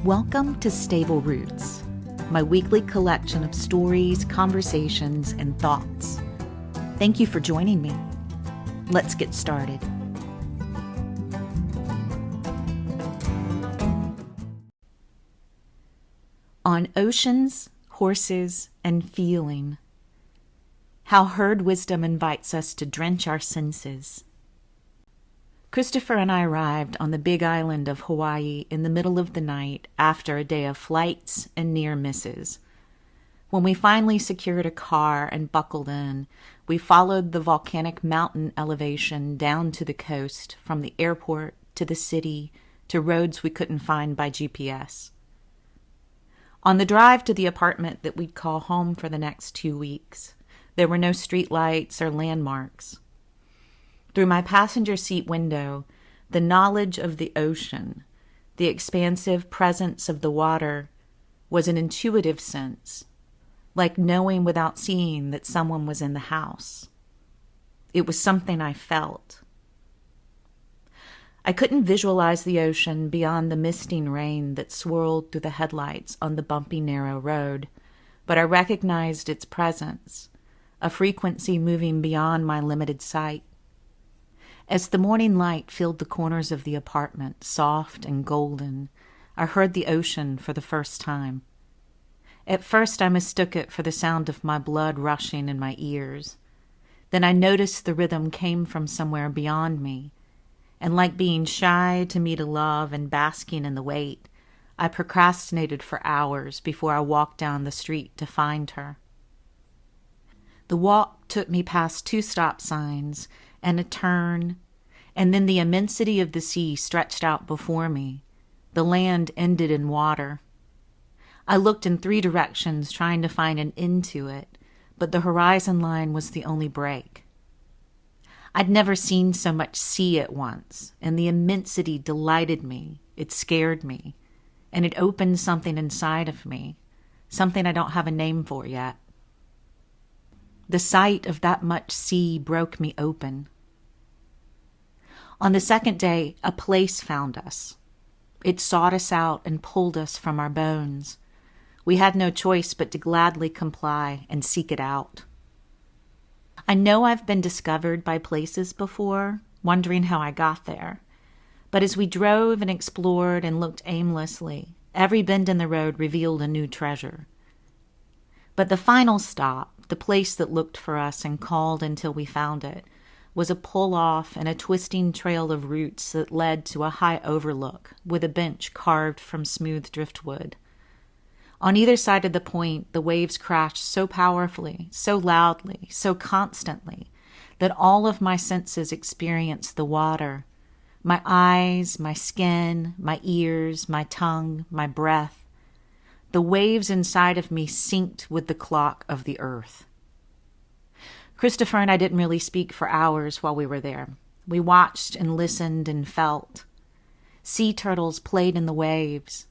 Welcome to Stable Roots, my weekly collection of stories, conversations, and thoughts. Thank you for joining me. Let's get started. On oceans, horses, and feeling. How herd wisdom invites us to drench our senses. Christopher and I arrived on the big island of Hawaii in the middle of the night after a day of flights and near misses. When we finally secured a car and buckled in, we followed the volcanic mountain elevation down to the coast, from the airport to the city to roads we couldn't find by GPS. On the drive to the apartment that we'd call home for the next 2 weeks, there were no streetlights or landmarks. Through my passenger seat window, the knowledge of the ocean, the expansive presence of the water, was an intuitive sense, like knowing without seeing that someone was in the house. It was something I felt. I couldn't visualize the ocean beyond the misting rain that swirled through the headlights on the bumpy, narrow road, but I recognized its presence, a frequency moving beyond my limited sight. As the morning light filled the corners of the apartment, soft and golden, I heard the ocean for the first time. At first I mistook it for the sound of my blood rushing in my ears. Then I noticed the rhythm came from somewhere beyond me, and like being shy to meet a love and basking in the wait, I procrastinated for hours before I walked down the street to find her. The walk took me past 2 stop signs and a turn, and then the immensity of the sea stretched out before me. The land ended in water. I looked in 3 directions trying to find an end to it, but the horizon line was the only break. I'd never seen so much sea at once, and the immensity delighted me, it scared me, and it opened something inside of me, something I don't have a name for yet. The sight of that much sea broke me open. On the second day, a place found us. It sought us out and pulled us from our bones. We had no choice but to gladly comply and seek it out. I know I've been discovered by places before, wondering how I got there. But as we drove and explored and looked aimlessly, every bend in the road revealed a new treasure. But the final stop, the place that looked for us and called until we found it, was a pull-off and a twisting trail of roots that led to a high overlook with a bench carved from smooth driftwood. On either side of the point, the waves crashed so powerfully, so loudly, so constantly, that all of my senses experienced the water. My eyes, my skin, my ears, my tongue, my breath. The waves inside of me synced with the clock of the earth. Christopher and I didn't really speak for hours while we were there. We watched and listened and felt. Sea turtles played in the waves.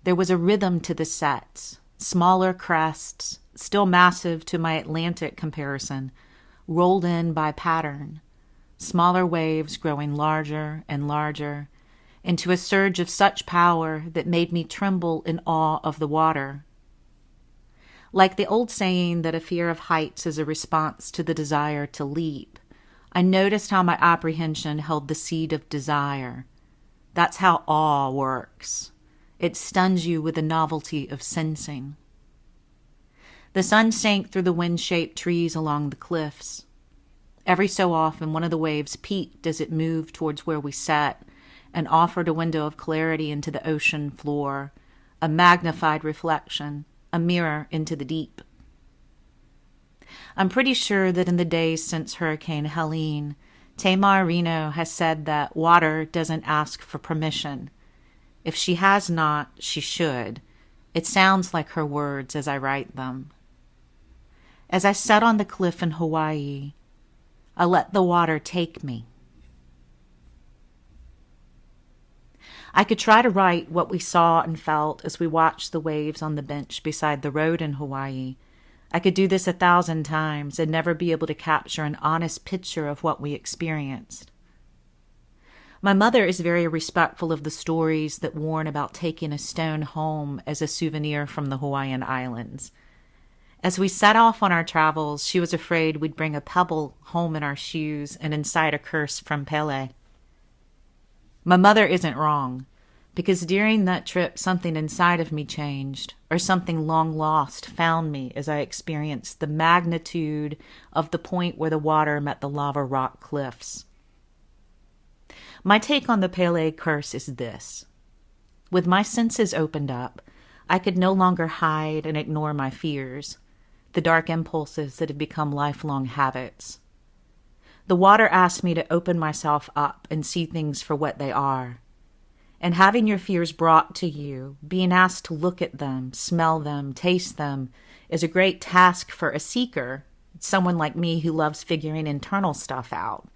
There was a rhythm to the sets, smaller crests, still massive to my Atlantic comparison, rolled in by pattern, smaller waves growing larger and larger, into a surge of such power that made me tremble in awe of the water. Like the old saying that a fear of heights is a response to the desire to leap, I noticed how my apprehension held the seed of desire. That's how awe works. It stuns you with the novelty of sensing. The sun sank through the wind-shaped trees along the cliffs. Every so often, one of the waves peaked as it moved towards where we sat and offered a window of clarity into the ocean floor, a magnified reflection, a mirror into the deep. I'm pretty sure that in the days since Hurricane Helene, Tamar Reno has said that water doesn't ask for permission. If she has not, she should. It sounds like her words as I write them. As I sat on the cliff in Hawaii, I let the water take me. I could try to write what we saw and felt as we watched the waves on the bench beside the road in Hawaii. I could do this 1,000 times and never be able to capture an honest picture of what we experienced. My mother is very respectful of the stories that warn about taking a stone home as a souvenir from the Hawaiian Islands. As we set off on our travels, she was afraid we'd bring a pebble home in our shoes and incite a curse from Pele. My mother isn't wrong, because during that trip something inside of me changed, or something long lost found me as I experienced the magnitude of the point where the water met the lava rock cliffs. My take on the Pele curse is this. With my senses opened up, I could no longer hide and ignore my fears, the dark impulses that have become lifelong habits. The water asked me to open myself up and see things for what they are. And having your fears brought to you, being asked to look at them, smell them, taste them, is a great task for a seeker, someone like me who loves figuring internal stuff out.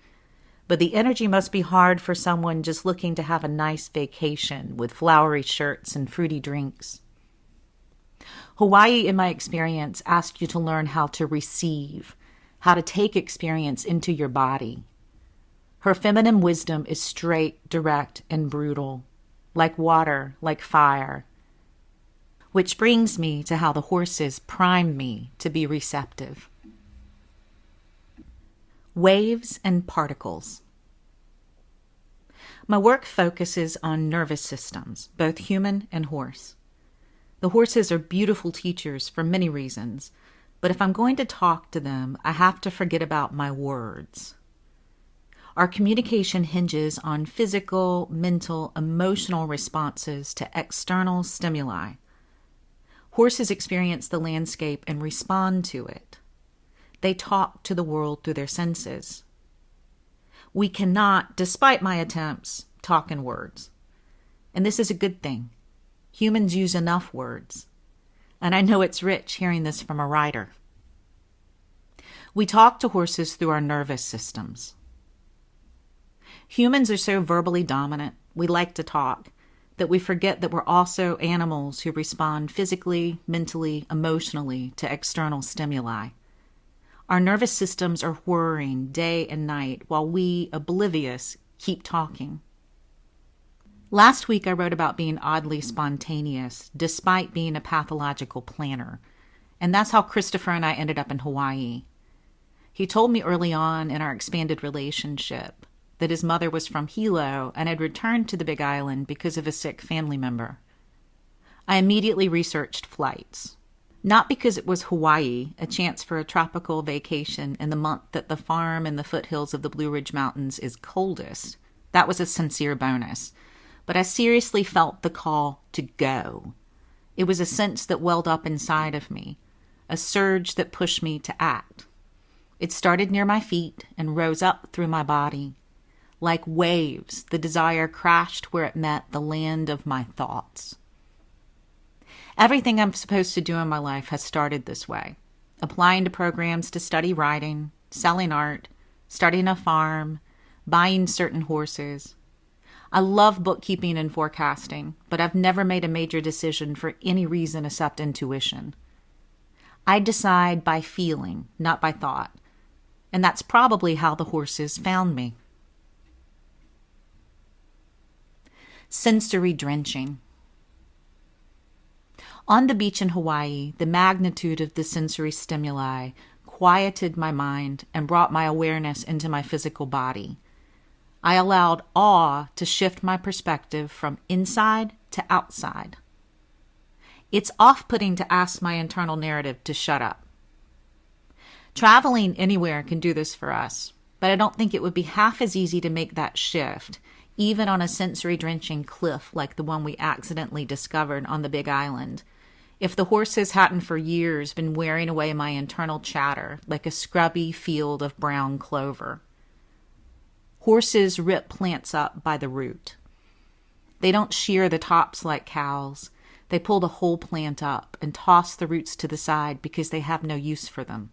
But the energy must be hard for someone just looking to have a nice vacation with flowery shirts and fruity drinks. Hawaii, in my experience, asks you to learn how to receive, how to take experience into your body. Her feminine wisdom is straight, direct, and brutal, like water, like fire. Which brings me to how the horses prime me to be receptive. Waves and particles. My work focuses on nervous systems, both human and horse. The horses are beautiful teachers for many reasons, but if I'm going to talk to them, I have to forget about my words. Our communication hinges on physical, mental, emotional responses to external stimuli. Horses experience the landscape and respond to it. They talk to the world through their senses. We cannot, despite my attempts, talk in words. And this is a good thing. Humans use enough words. And I know it's rich hearing this from a rider. We talk to horses through our nervous systems. Humans are so verbally dominant, we like to talk, that we forget that we're also animals who respond physically, mentally, emotionally to external stimuli. Our nervous systems are whirring day and night while we, oblivious, keep talking. Last week I wrote about being oddly spontaneous despite being a pathological planner, and that's how Christopher and I ended up in Hawaii. He told me early on in our expanded relationship that his mother was from Hilo and had returned to the Big Island because of a sick family member. I immediately researched flights. Not because it was Hawaii, a chance for a tropical vacation in the month that the farm in the foothills of the Blue Ridge Mountains is coldest. That was a sincere bonus. But I seriously felt the call to go. It was a sense that welled up inside of me, a surge that pushed me to act. It started near my feet and rose up through my body. Like waves, the desire crashed where it met the land of my thoughts. Everything I'm supposed to do in my life has started this way. Applying to programs to study writing, selling art, starting a farm, buying certain horses. I love bookkeeping and forecasting, but I've never made a major decision for any reason except intuition. I decide by feeling, not by thought. And that's probably how the horses found me. Sensory drenching. On the beach in Hawaii, the magnitude of the sensory stimuli quieted my mind and brought my awareness into my physical body. I allowed awe to shift my perspective from inside to outside. It's off-putting to ask my internal narrative to shut up. Traveling anywhere can do this for us, but I don't think it would be half as easy to make that shift, even on a sensory-drenching cliff like the one we accidentally discovered on the Big Island, if the horses hadn't for years been wearing away my internal chatter like a scrubby field of brown clover. Horses rip plants up by the root. They don't shear the tops like cows. They pull the whole plant up and toss the roots to the side because they have no use for them.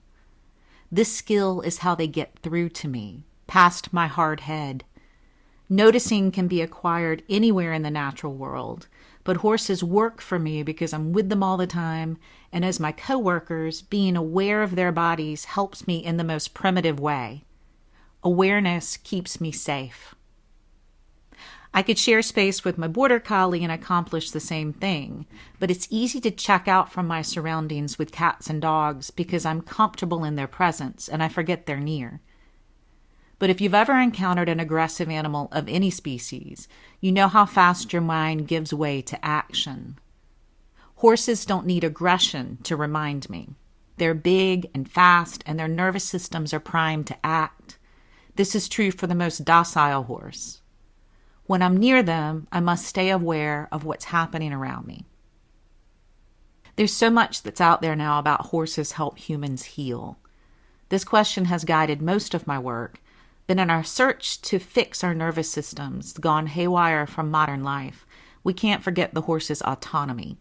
This skill is how they get through to me, past my hard head. Noticing can be acquired anywhere in the natural world, but horses work for me because I'm with them all the time, and as my coworkers, being aware of their bodies helps me in the most primitive way. Awareness keeps me safe. I could share space with my border collie and accomplish the same thing, but it's easy to check out from my surroundings with cats and dogs because I'm comfortable in their presence and I forget they're near. But if you've ever encountered an aggressive animal of any species, you know how fast your mind gives way to action. Horses don't need aggression to remind me. They're big and fast, and their nervous systems are primed to act. This is true for the most docile horse. When I'm near them, I must stay aware of what's happening around me. There's so much that's out there now about horses help humans heal. This question has guided most of my work, but in our search to fix our nervous systems gone haywire from modern life, we can't forget the horse's autonomy.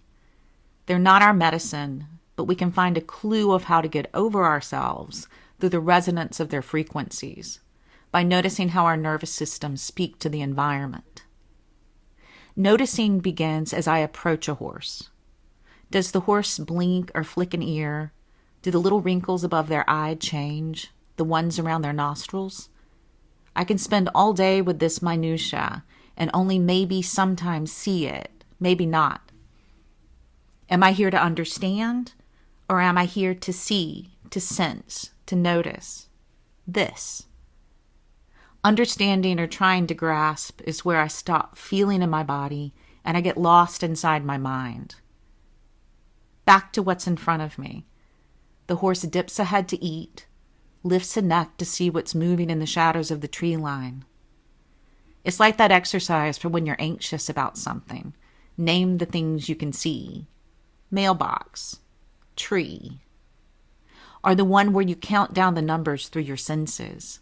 They're not our medicine, but we can find a clue of how to get over ourselves through the resonance of their frequencies, by noticing how our nervous systems speak to the environment. Noticing begins as I approach a horse. Does the horse blink or flick an ear? Do the little wrinkles above their eye change? The ones around their nostrils? I can spend all day with this minutia and only maybe sometimes see it, maybe not. Am I here to understand, or am I here to see, to sense, to notice? This. Understanding or trying to grasp is where I stop feeling in my body and I get lost inside my mind. Back to what's in front of me. The horse dips a head to eat, lifts a neck to see what's moving in the shadows of the tree line. It's like that exercise for when you're anxious about something. Name the things you can see. Mailbox, tree. Or the one where you count down the numbers through your senses.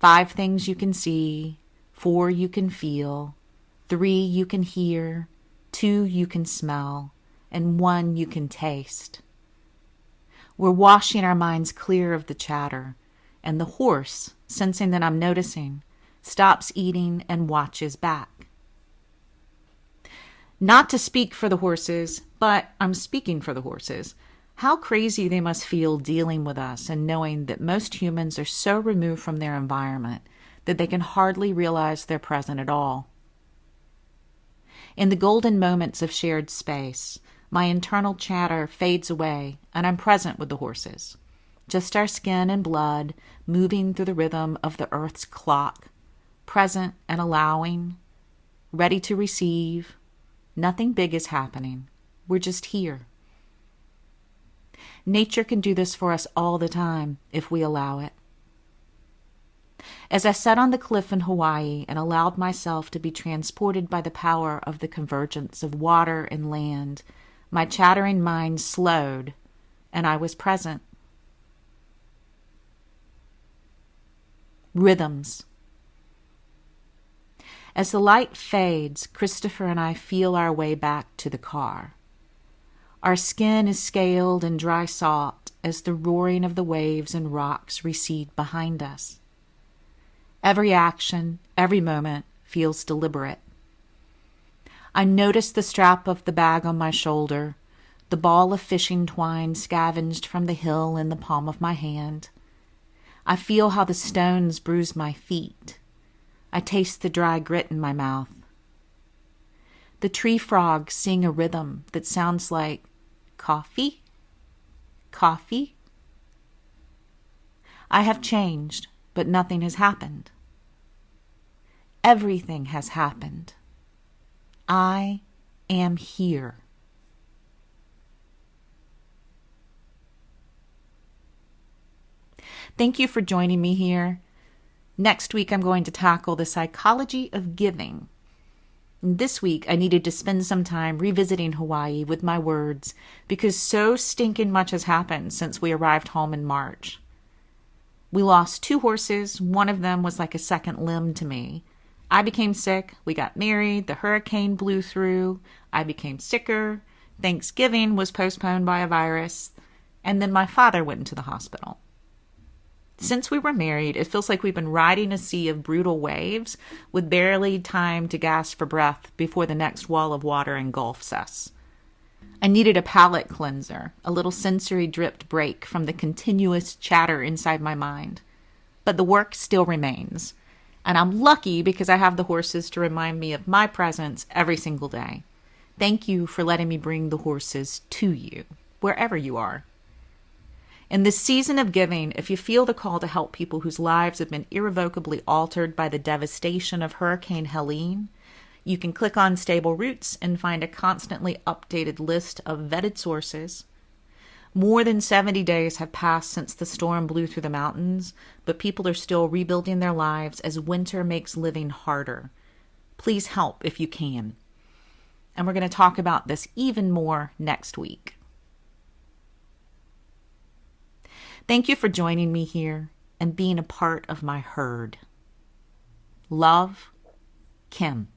5 things you can see, 4 you can feel, 3 you can hear, 2 you can smell, and 1 you can taste. We're washing our minds clear of the chatter, and the horse, sensing that I'm noticing, stops eating and watches back. Not to speak for the horses, but I'm speaking for the horses. How crazy they must feel dealing with us and knowing that most humans are so removed from their environment that they can hardly realize they're present at all. In the golden moments of shared space, my internal chatter fades away and I'm present with the horses. Just our skin and blood moving through the rhythm of the earth's clock, present and allowing, ready to receive. Nothing big is happening. We're just here. Nature can do this for us all the time if we allow it. As I sat on the cliff in Hawaii and allowed myself to be transported by the power of the convergence of water and land, my chattering mind slowed and I was present. Rhythms. As the light fades, Christopher and I feel our way back to the car. Our skin is scaled and dry salt as the roaring of the waves and rocks recede behind us. Every action, every moment feels deliberate. I notice the strap of the bag on my shoulder, the ball of fishing twine scavenged from the hill in the palm of my hand. I feel how the stones bruise my feet. I taste the dry grit in my mouth. The tree frogs sing a rhythm that sounds like coffee, coffee. I have changed, but nothing has happened. Everything has happened. I am here. Thank you for joining me here. Next week, I'm going to tackle the psychology of giving. This week, I needed to spend some time revisiting Hawaii with my words because so stinking much has happened since we arrived home in March. We lost 2 horses. One of them was like a second limb to me. I became sick. We got married. The hurricane blew through. I became sicker. Thanksgiving was postponed by a virus. And then my father went into the hospital. Since we were married, it feels like we've been riding a sea of brutal waves with barely time to gasp for breath before the next wall of water engulfs us. I needed a palate cleanser, a little sensory dripped break from the continuous chatter inside my mind. But the work still remains. And I'm lucky because I have the horses to remind me of my presence every single day. Thank you for letting me bring the horses to you, wherever you are. In this season of giving, if you feel the call to help people whose lives have been irrevocably altered by the devastation of Hurricane Helene, you can click on Stable Roots and find a constantly updated list of vetted sources. More than 70 days have passed since the storm blew through the mountains, but people are still rebuilding their lives as winter makes living harder. Please help if you can. And we're going to talk about this even more next week. Thank you for joining me here and being a part of my herd. Love, Kim.